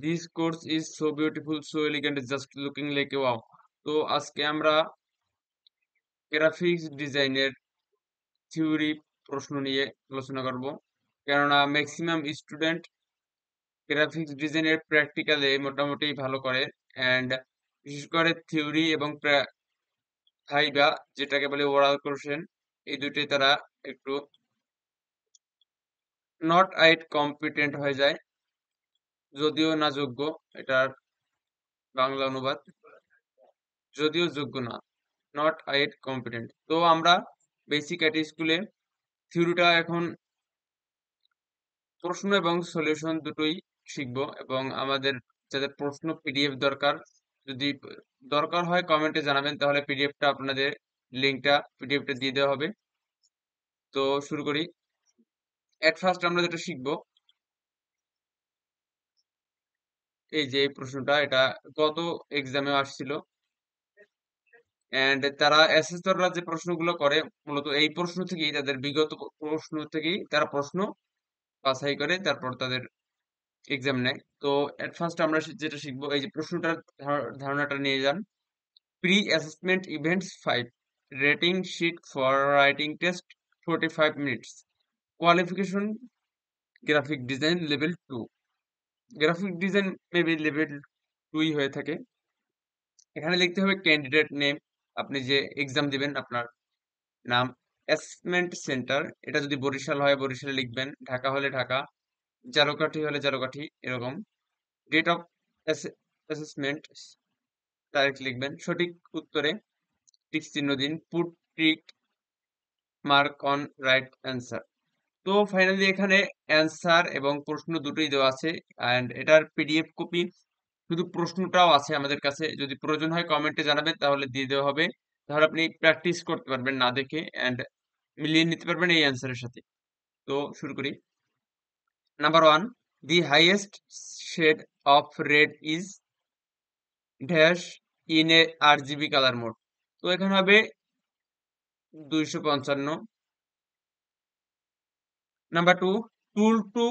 This course is so beautiful, so elegant, just looking like a wow. তো আজকে আমরা graphics ডিজাইনের theory প্রশ্ন নিয়ে আলোচনা করব, কেননা ম্যাক্সিমাম স্টুডেন্ট গ্রাফিক্স ডিজাইনের প্র্যাকটিক্যালে মোটামুটি ভালো করে, অ্যান্ড বিশেষ করে থিওরি এবং ভাইবা, যেটাকে বলে ওরাল কোশ্চেন, এই দুটোই তারা একটু নট আইট কম্পিটেন্ট হয়ে যায়, যদিও না যোগ্য। এটার বাংলা অনুবাদ যদিও যোগ্য না, নট আইট কম্পিটেন্ট। তো আমরা বেসিক আইটি স্কুলে থিওরিটা এখন প্রশ্ন এবং সলিউশন দুটোই শিখবো, এবং আমাদের যাদের প্রশ্ন পিডিএফ দরকার, যদি দরকার হয় কমেন্টে জানাবেন, তাহলে পিডিএফটা আপনাদের লিঙ্কটা পিডিএফটা দিয়ে দেওয়া হবে। তো শুরু করি। এট ফার্স্ট আমরা যেটা শিখবো, এই যে এই প্রশ্নটা, এটা গত এক্সামেও আসছিল, এন্ড তারা অ্যাসেসররা যে প্রশ্নগুলো করে মূলত এই প্রশ্ন থেকেই, তাদের বিগত প্রশ্ন থেকেই তারা প্রশ্ন বাছাই করে তারপর তাদের এক্সাম নেয়। তো এট ফার্স্ট আমরা যেটা শিখবো, এই যে প্রশ্নটার ধারণাটা নিয়ে যান। Pre assessment events 5, rating sheet for writing test 45 minutes, qualification graphic design level 2। Graphic design maybe level 2 হয়ে থাকে। এখানে লিখতে হবে ক্যান্ডিডেট নেম, আপনি যে এক্সাম দিবেন আপনার নাম, অ্যাসেসমেন্ট সেন্টার, এটা যদি বরিশাল হয় বরিশালে লিখবেন, ঢাকা হলে ঢাকা, ঝালকাঠি হলে ঝালকাঠি, এরকম। ডেট অফ অ্যাসেসমেন্ট তারিখ লিখবেন, সঠিক উত্তরে টিক চিহ্ন দিন, put tick mark on right answer. তো ফাইনালি এখানে অ্যান্সার এবং প্রশ্ন দুটোই দেওয়া আছে, অ্যান্ড এটার পিডিএফ কপি, শুধু প্রশ্নটাও আছে আমাদের কাছে, যদি প্রয়োজন হয় কমেন্টে জানাবেন, তাহলে দিয়ে দেওয়া হবে। তাহলে আপনি প্র্যাকটিস করতে পারবেন না দেখে, অ্যান্ড মিলিয়ে নিতে পারবেন এই অ্যান্সারের সাথে। তো শুরু করি। Number 1, the highest shade of red is dash in a RGB colour mode. তো এখানে হবে 255। Number 2, tool to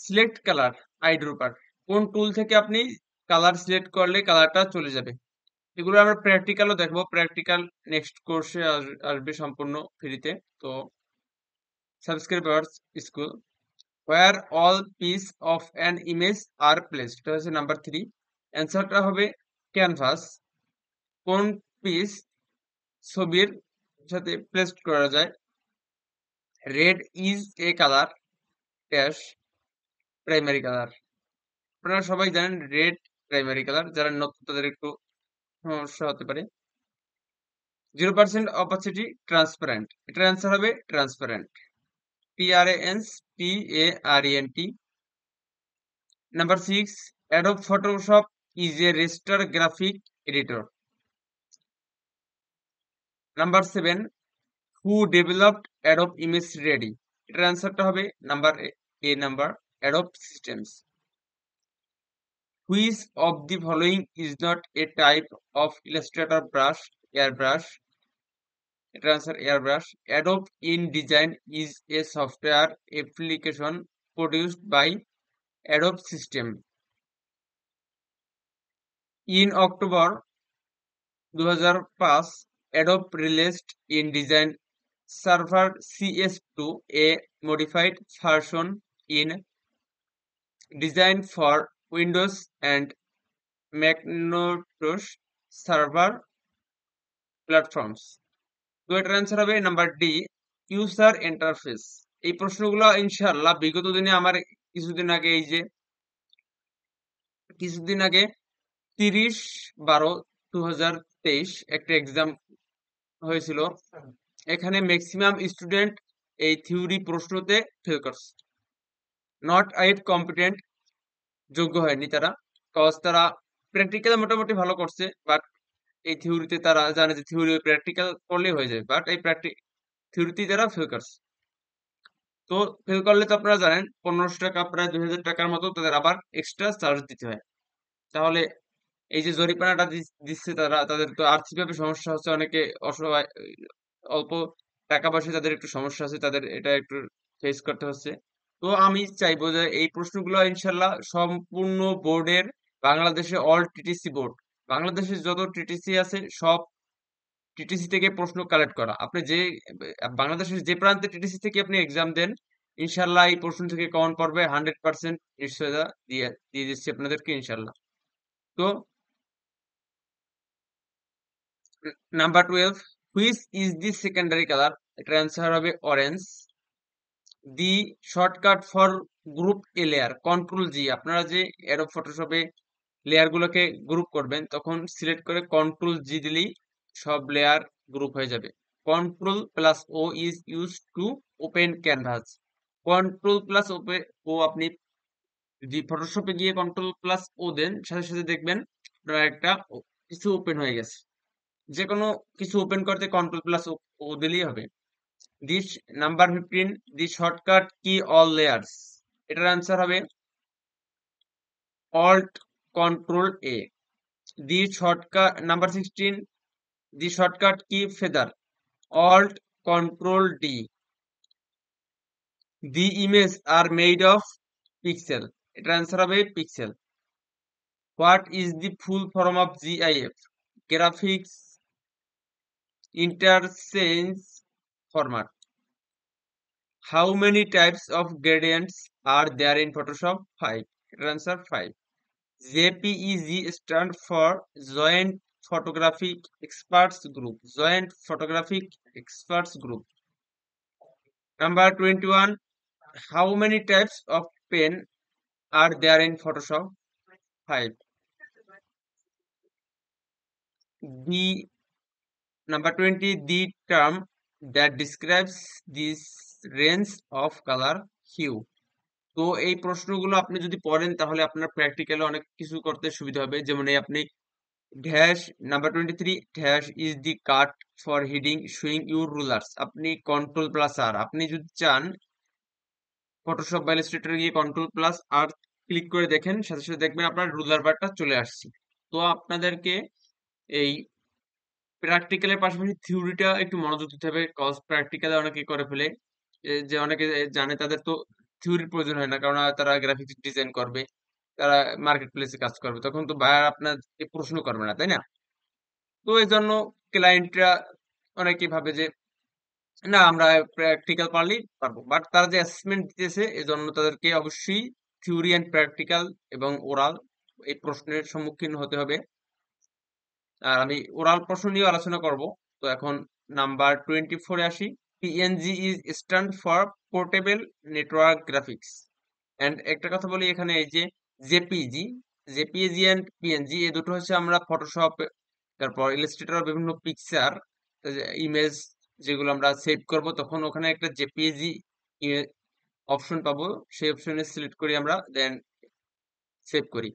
select colour eyedropper, কোন টুল থেকে আপনি কালার সিলেক্ট করলে কালারটা চলে যাবে। এগুলো আমরা প্র্যাকটিক্যালও দেখবো, প্র্যাকটিক্যাল নেক্সট কোর্সে আসবে সম্পূর্ণ ফ্রিতে। তো subscribe our school. Where all piece of an image R placed, এটা হচ্ছে নাম্বার 3। অ্যান্সারটা হবে ক্যানভাস, কোন পিস ছবির সাথে প্লেসড করা যায়। Red is a colour dash primary colour, আপনারা সবাই জানেন রেড প্রাইমারি কালার, যারা নতুন তাদের একটু সমস্যা হতে পারে। 0% অপাসিটি ট্রান্সপারেন্ট, এটার অ্যান্সার হবে transparent, TRANSPARENT। Number 6, Adobe Photoshop is a raster graphic editor. Number 7, who developed Adobe ImageReady, এটার অ্যান্সারটা হবে number number Adobe Systems. Which of the following is not a type of Illustrator brush, air brush, এটার answer air brush. Adobe InDesign is a software application produced by Adobe system. In October 2005, Adobe released InDesign server CS2, a modified version in design for Windows and Macintosh server platforms. তো এটার answer হবে number D, user interface. এই প্রশ্নগুলো ইনশাআল্লাহ বিগত দিনে আমার কিছুদিন আগে, এই যে কিছুদিন আগে 30/12/2023 একটা এক্সাম হয়েছিল, এখানে ম্যাক্সিমাম স্টুডেন্ট এই থিওরি প্রশ্নতে ফেল করছে, নট আইট কম্পিটেন্ট, যোগ্য হয়নি তারা, কজ তারা প্র্যাকটিক্যাল মোটামুটি ভালো করছে, বাট এই থিওরিতে তারা জানে যে থিওরি প্র্যাকটিক্যাল করলেই হয়ে যায়, বাট এই থিওরিতেই তারা ফেল করছে। তো ফেল করলে তো আপনারা জানেন 1500 টাকা, প্রায় 2000 টাকার মতো তাদের আবার এক্সট্রা চার্জ দিতে হয়। তাহলে এই যে জরিমানাটা দিচ্ছে তারা, তাদের তো আর্থিকভাবে সমস্যা হচ্ছে, অনেকে অসহায়, অল্প টাকা পয়সা তাদের একটু সমস্যা আছে, তাদের এটা একটু ফেস করতে হচ্ছে। তো আমি চাইবো যে এই প্রশ্নগুলো ইনশাল্লাহ সম্পূর্ণ বোর্ডের, বাংলাদেশে অল টিটিসি বোর্ড, বাংলাদেশে যত টিটিসি আছে সব টিটিসি থেকে প্রশ্ন কালেক্ট করা। আপনি যে বাংলাদেশের যে প্রান্তে টিটিসি থেকে আপনি এক্সাম দেন, ইনশাল্লাহ এই প্রশ্ন থেকে কমন পড়বে 100% নিশ্চয়তা দিয়ে দিয়ে দিচ্ছি আপনাদেরকে ইনশাল্লাহ। তো number 12, which is the secondary colour? এটার অ্যান্সার হবে orange. The shortcut for group A layer, control জি। আপনারা যে অ্যাডোব ফটোশপে লেয়ার গুলোকে গ্রুপ করবেন, তখন সিলেক্ট করে কন্ট্রোল জি দিলেই সব লেয়ার গ্রুপ হয়ে যাবে। Control plus O is use to open canvas. Control plus O আপনি যদি ফটোশপে গিয়ে কন্ট্রোল প্লাস ও দেন, সাথে সাথে দেখবেন আপনার একটা কিছু ওপেন হয়ে গেছে। যে কোনো কিছু ওপেন করতে কন্ট্রোল প্লাস ও দিলেই হবে। This number 15, the shortcut key all layers? এটার অ্যান্সার হবে Alt control A. The shortcut number 16, the shortcut key feather? Alt control D. The image are made of pixel. এটার answer হবে pixel. What is the full form of G I F? Graphics interchange format. How many types of gradients are there in Photoshop? 5। এটার answer 5। JPEG stand for Joint Photographic Experts Group. Joint Photographic Experts Group. Number 21. How many types of pen are there in Photoshop? 5. The number 20. The term that describes this range of color hue. তো এই প্রশ্নগুলো আপনি যদি পড়েন তাহলে আপনার প্র্যাকটিক্যালে অনেক কিছু করতে সুবিধা হবে। যেমন এই আপনি dash number 23 dash is the cut for hiding showing your rulers. আপনি কন্ট্রোল প্লাস আর, আপনি যদি চান ফটোশপ বা ইলাস্ট্রেটরে গিয়ে কন্ট্রোল প্লাস আর ক্লিক করে দেখেন, সাথে সাথে দেখবেন আপনার রুলার বারটা চলে আসছে। তো আপনাদেরকে এই প্র্যাকটিক্যালের পাশাপাশি থিওরিটা একটু মনোযোগ দিতে হবে, কজ প্র্যাকটিক্যালে অনেকে করে ফেলে। যে অনেকে জানে তাদের তো থিওরির প্রয়োজন হয় না, কারণ তারা গ্রাফিক্স ডিজাইন করবে, তারা মার্কেট প্লেসে কাজ করবে, তখন তো বায়ার আপনার প্রশ্ন করবে না, তাই না? তো এই জন্য ক্লায়েন্টরা অনেকে ভাবে যে না আমরা প্র্যাকটিক্যাল পারলেই পারবো, বাট তারা যে অ্যাসেসমেন্ট দিতেছে এজন্য তাদেরকে অবশ্যই থিওরি অ্যান্ড প্র্যাকটিক্যাল এবং ওরাল এই প্রশ্নের সম্মুখীন হতে হবে। আর আমি ওরাল প্রশ্ন নিয়ে আলোচনা করব। তো এখন নাম্বার 24-এ আসি। PNG is stand for portable network graphics. And একটা কথা বলি এখানে, এই যে জেপিজি, জেপিজি এন্ড পিএনজি এই দুটো হচ্ছে আমরা ফটোশপ, তারপর ইলাস্ট্রেটর বিভিন্ন পিকচার ইমেজ যেগুলো আমরা সেভ করব, তখন ওখানে একটা জেপিজি অপশন পাবো, সেই অপশনে সিলেক্ট করি আমরা, দেন সেভ করি।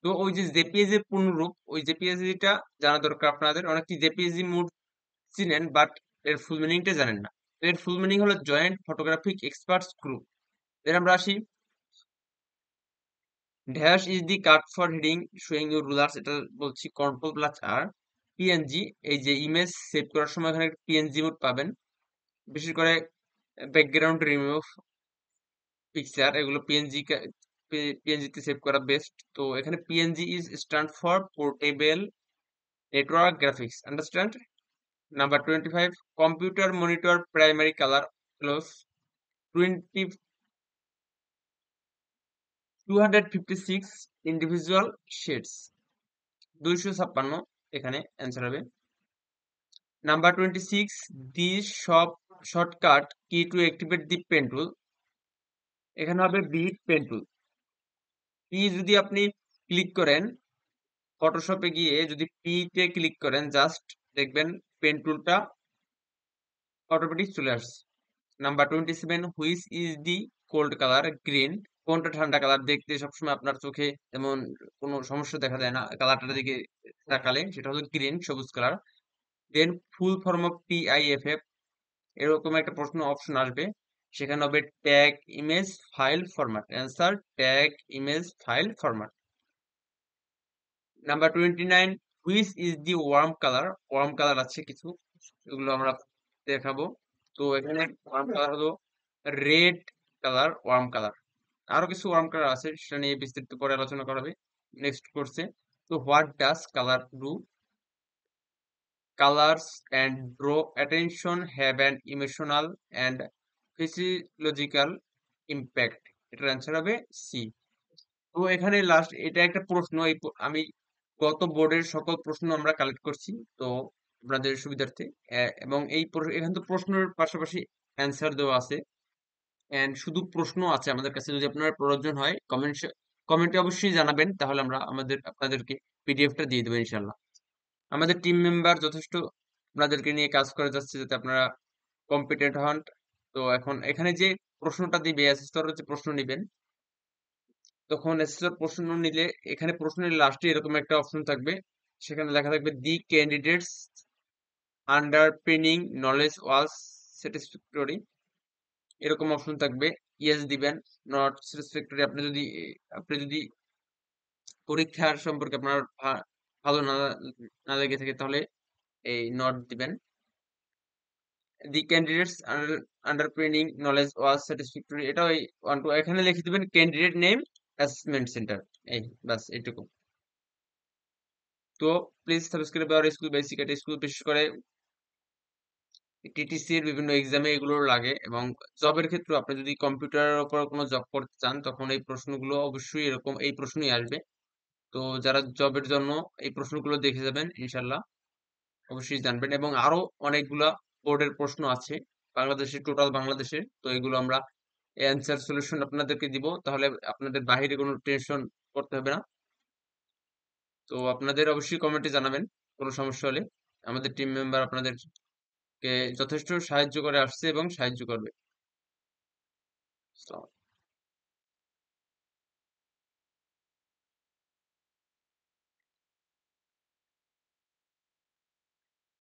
তো ওই যে জেপিজি এর পূর্ণরূপ, ওই জেপিজিটা জানা দরকার আপনাদের। অনেকে জেপিজি মোড চিনেন বাট এর ফুল মিনিংটা জানেন না। এর ফুল মিনিং হলো জয়েন্ট ফটোগ্রাফিক এক্সপার্টস গ্রুপ। এর আমরা আসি dash is the cut for hiding showing your rulers, এটা বলছি কন্ট্রোল প্লাস আর। পিএনজি, এই যে ইমেজ সেভ করার সময় এখানে পিএনজি মোড পাবেন, বিশেষ করে ব্যাকগ্রাউন্ড রিমুভ পিকচার এগুলো পিএনজি তে সেভ করা বেস্ট। তো এখানে PNG is stand for portable network graphics, understand. Number 25, computer monitor primary colour close 20 256 individual shades. 256 এখানে অ্যান্সার হবে। Number 26, the shortcut key to activate the pen tool. এখানে হবে B pen tool. P যদি আপনি click করেন ফটোশপে গিয়ে, যদি P তে ক্লিক করেন জাস্ট দেখবেন পেন টুলটা অটোমেটিক চলে আসছে। Number 27, which is the cold colour? Green. কোনটা ঠান্ডা কালার? দেখতে সবসময় আপনার চোখে এমন কোনো সমস্যা দেখা যায় না কালারটার দিকে তাকালে, সেটা হলো গ্রিন, সবুজ colour. Then full form of TIFF, এরকম একটা প্রশ্ন অপশন আসবে, সেখানে হবে tag image file format. Answer tag image file format. Number 29, which is the warm colour? Warm colour আছে কিছু, এগুলো আমরা দেখাবো। তো এখানে ওয়ার্ম কালার হলো রেড, কালার, ওয়ার্ম কালার। আরো কিছু ওয়ার্ম কালার আছে, সেটা নিয়ে বিস্তারিত পরে আলোচনা করা হবে নেক্সট কোর্সে। তো what does colour do? Colors and draw attention have an emotional and physiological impact. এটার অ্যান্সার হবে সি। তো এখানে লাস্ট এটা একটা প্রশ্ন, আমি গত বোর্ডের সকল প্রশ্ন আমরা কালেক্ট করছি, তো আপনাদের সুবিধার্থে এবং এখানে তো প্রশ্নের পাশাপাশি অ্যান্সার দেওয়া আছে এন্ড শুধু প্রশ্ন আছে আমাদের কাছে। যদি আপনার প্রয়োজন হয় কমেন্টে অবশ্যই জানাবেন, তাহলে আমরা আপনাদেরকে পিডিএফটা দিয়ে দেবো ইনশাল্লাহ। আমাদের টিম মেম্বার যথেষ্ট আপনাদেরকে নিয়ে কাজ করে যাচ্ছে যাতে আপনারা কম্পিটেন্ট হন। তো এখন এখানে যে প্রশ্নটা দিবে অ্যাসেসর যে প্রশ্ন নিবেন, তখন অ্যাসেসর প্রশ্ন নিলে এখানে প্রশ্নের লাস্টে এরকম একটা অপশন থাকবে, সেখানে লেখা থাকবে দি ক্যান্ডিডেটস আন্ডারপিনিং নলেজ ওয়াজ স্যাটিসফ্যাক্টরি, এরকম অপশন থাকবে। ইয়েস দিবেন, নট স্যাটিসফ্যাক্টরি আপনি যদি পরীক্ষার সম্পর্কে আপনার ভালো না না লেগে থাকে তাহলে এই নট দিবেন। দি ক্যান্ডিডেটস আন্ডারপিনিং নলেজ ওয়াজ স্যাটিসফ্যাক্টরি, এটা ওই 1 2 এখানে লিখে দিবেন ক্যান্ডিডেট নেম অ্যাসেসমেন্ট সেন্টার, এই বাস এইটুকু। তো please subscribe our school basic, এটা স্কুল বিশেষ করে টিটিসি এর বিভিন্ন এক্সামে এগুলো লাগে, এবং জবের ক্ষেত্রে আপনি যদি কম্পিউটারের উপর কোনো জব করতে চান তখন এই প্রশ্নগুলো অবশ্যই এরকম এই প্রশ্নই আসবে। তো যারা জবের জন্য এই প্রশ্নগুলো দেখে যাবেন ইনশাল্লাহ অবশ্যই জানবেন। এবং আরো অনেকগুলা বোর্ডের প্রশ্ন আছে বাংলাদেশের, টোটাল বাংলাদেশের, তো এগুলো আমরা অ্যান্সার সলিউশন আপনাদেরকে দিব, তাহলে আপনাদের বাহিরে কোনো টেনশন করতে হবে না। তো আপনাদের অবশ্যই কমেন্টে জানাবেন কোনো সমস্যা হলে, আমাদের টিম মেম্বার আপনাদেরকে যথেষ্ট সাহায্য করে আসছে এবং সাহায্য করবে। আসসালামু আলাইকুম।